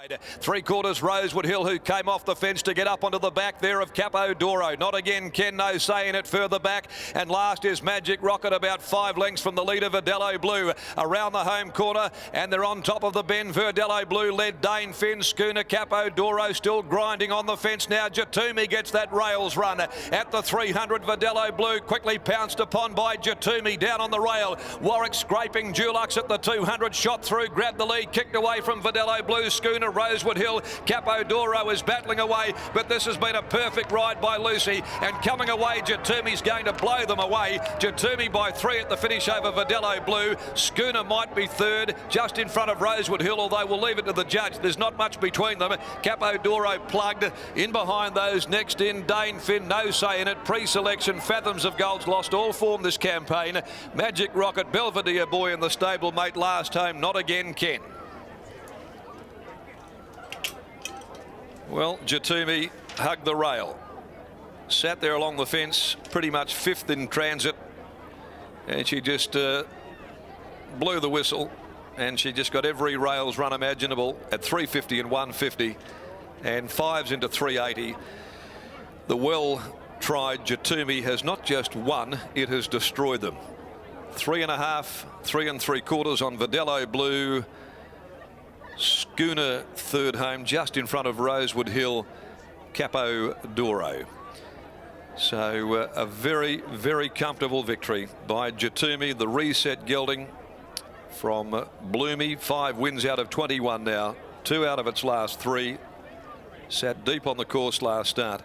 3/4 Rosewood Hill, who came off the fence to get up onto the back there of Capo Doro. Not again, Ken No Say in it further back. And last is Magic Rocket, about 5 lengths from the leader, Verdello Blue. Around the home corner, and they're on top of the bend. Verdello Blue led Dane Finn, Schooner, Capo Doro still grinding on the fence now. Jatumi gets that rails run at the 300. Verdello Blue quickly pounced upon by Jatumi down on the rail. Warwick scraping Dulux at the 200, shot through, grabbed the lead, kicked away from Verdello Blue. Schooner, Rosewood Hill, Capo Doro is battling away, but this has been a perfect ride by Lucy, and coming away, Jatumi's going to blow them away. Jatumi by 3 at the finish over Verdello Blue. Schooner might be third, just in front of Rosewood Hill, although we'll leave it to the judge. There's not much between them. Capo Doro plugged in behind those. Next in, Dane Finn, No Say in it. Pre-selection, Fathoms of Gold's lost all form this campaign. Magic Rocket, Belvedere Boy in the stable mate last home. Not again, Ken. Well, Jatumi hugged the rail, sat there along the fence, pretty much 5th in transit, and she just blew the whistle, and she just got every rails run imaginable at 350 and 150 and 5s into 380. The well-tried Jatumi has not just won, it has destroyed them. 3.5, 3 3/4 on Verdello Blue. Schooner third home, just in front of Rosewood Hill, Capo Doro. So a very, very comfortable victory by Jatumi. The reset gelding from Bloomy, 5 wins out of 21 now, 2 out of its last 3. Sat deep on the course last start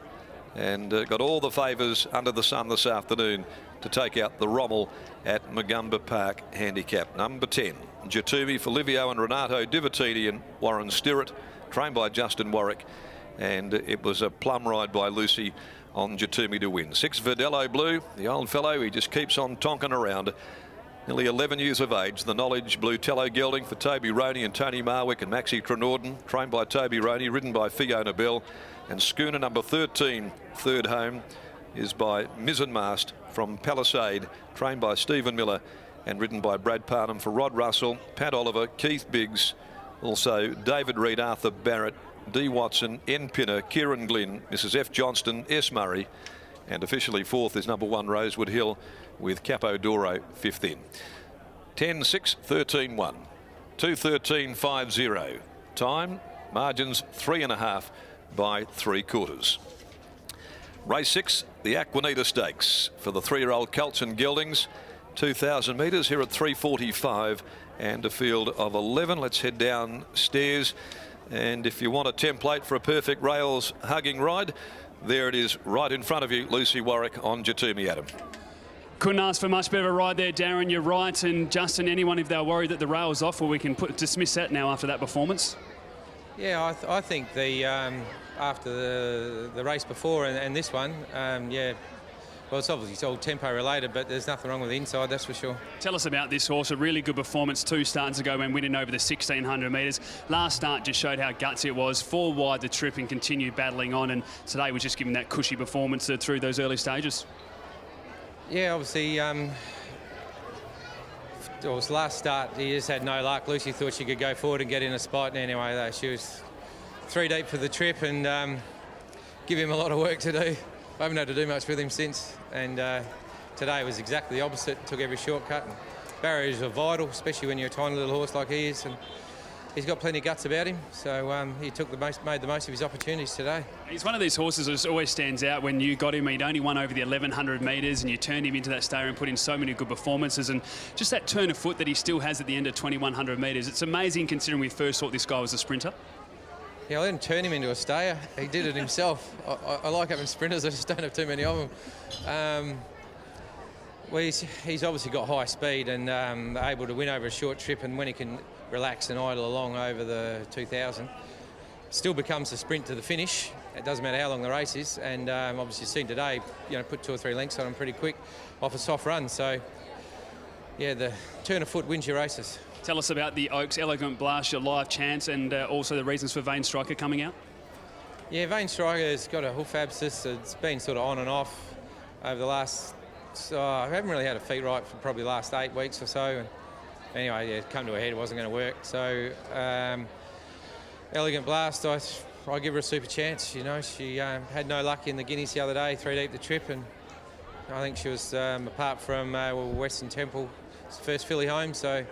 and got all the favours under the sun this afternoon to take out the Rommel at Magumba Park Handicap. Number 10, Jatumi for Livio and Renato Divittini and Warren Stirrett, trained by Justin Warwick, and it was a plum ride by Lucy on Jatumi to win. 6 Verdello Blue, the old fellow, he just keeps on tonking around. Nearly 11 years of age. The Knowledge Blue Tello gelding for Toby Roney and Tony Marwick and Maxie Trenorden, trained by Toby Roney, ridden by Fiona Bell. And Schooner number 13, third home, is by Mizzenmast from Palisade, trained by Stephen Miller and ridden by Brad Parnham for Rod Russell, Pat Oliver, Keith Biggs, also David Reed, Arthur Barrett, D. Watson, N. Pinner, Kieran Glynn, Mrs. F. Johnston, S. Murray, and officially 4th is number 1 Rosewood Hill with Capo Doro 5th in. 10, 6, 13, 1, 2:13, 5-0. Time, margins 3.5 by 3/4. Race 6, the Aquanita Stakes for the 3-year-old Colts and Geldings. 2,000 metres here at 3:45 and a field of 11. Let's head downstairs, and if you want a template for a perfect rails hugging ride, there it is right in front of you. Lucy Warwick on Jatumi, Adam. Couldn't ask for much better a ride there, Darren. You're right. And Justin, anyone, if they're worried that the rail's off, well, we can dismiss that now after that performance. Yeah, I think the after the race before and this one, yeah, well, it's obviously all tempo related, but there's nothing wrong with the inside, that's for sure. Tell us about this horse. A really good performance 2 starts ago when winning over the 1,600 metres. Last start just showed how gutsy it was. 4 wide the trip and continued battling on. And today was just giving that cushy performance through those early stages. Yeah, obviously, it was last start, he just had no luck. Lucy thought she could go forward and get in a spot. And anyway, though, she was 3 deep for the trip and give him a lot of work to do. I haven't had to do much with him since, and today was exactly the opposite. Took every shortcut. And barriers are vital, especially when you're a tiny little horse like he is, and he's got plenty of guts about him. So he made the most of his opportunities today. He's one of these horses that just always stands out. When you got him, he'd only won over the 1,100 metres, and you turned him into that stayer and put in so many good performances, and just that turn of foot that he still has at the end of 2,100 metres. It's amazing considering we first thought this guy was a sprinter. Yeah, I didn't turn him into a stayer. He did it himself. I like having sprinters. I just don't have too many of them. Well, he's obviously got high speed and able to win over a short trip, and when he can relax and idle along over the 2,000, still becomes a sprint to the finish. It doesn't matter how long the race is, and obviously seen today, you know, put 2 or 3 lengths on him pretty quick off a soft run. So, yeah, the turn of foot wins your races. Tell us about the Oaks Elegant Blast, your live chance, and also the reasons for Vane Striker coming out. Yeah, Vane Striker's got a hoof abscess. It's been sort of on and off over the last... I haven't really had a feet right for probably the last 8 weeks or so. And anyway, yeah, it come to a head, it wasn't going to work. So Elegant Blast, I give her a super chance. You know, she had no luck in the Guineas the other day, 3 deep the trip, and I think she was, apart from Western Temple, first filly home. So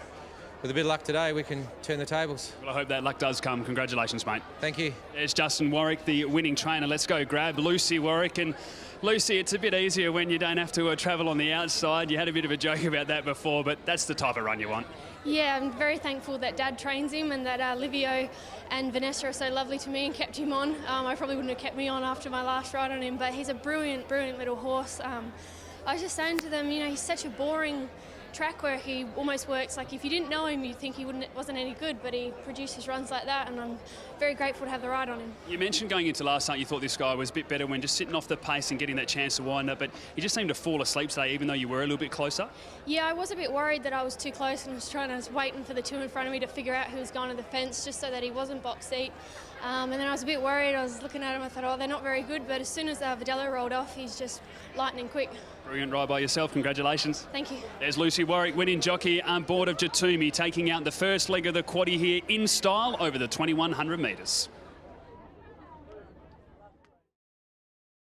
with a bit of luck today, we can turn the tables. Well, I hope that luck does come. Congratulations, mate. Thank you. There's Justin Warwick, the winning trainer. Let's go grab Lucy Warwick. And Lucy, it's a bit easier when you don't have to travel on the outside. You had a bit of a joke about that before, but that's the type of run you want. Yeah, I'm very thankful that Dad trains him and that Livio and Vanessa are so lovely to me and kept him on. I probably wouldn't have kept me on after my last ride on him, but he's a brilliant, brilliant little horse. I was just saying to them, you know, he's such a boring track where he almost works like if you didn't know him, you'd think he wasn't any good, but he produces runs like that, and I'm very grateful to have the ride on him. You mentioned going into last night you thought this guy was a bit better when just sitting off the pace and getting that chance to wind up, but he just seemed to fall asleep today even though you were a little bit closer. Yeah, I was a bit worried that I was too close and I was waiting for the two in front of me to figure out who was going to the fence just so that he wasn't box seat. And then I was a bit worried. I was looking at him, I thought, oh, they're not very good, but as soon as Vidello rolled off, he's just lightning quick. Brilliant ride by yourself. Congratulations. Thank you. There's Lucy Warwick, winning jockey on board of Jatumi, taking out the first leg of the quaddie here in style over the 2100 metres.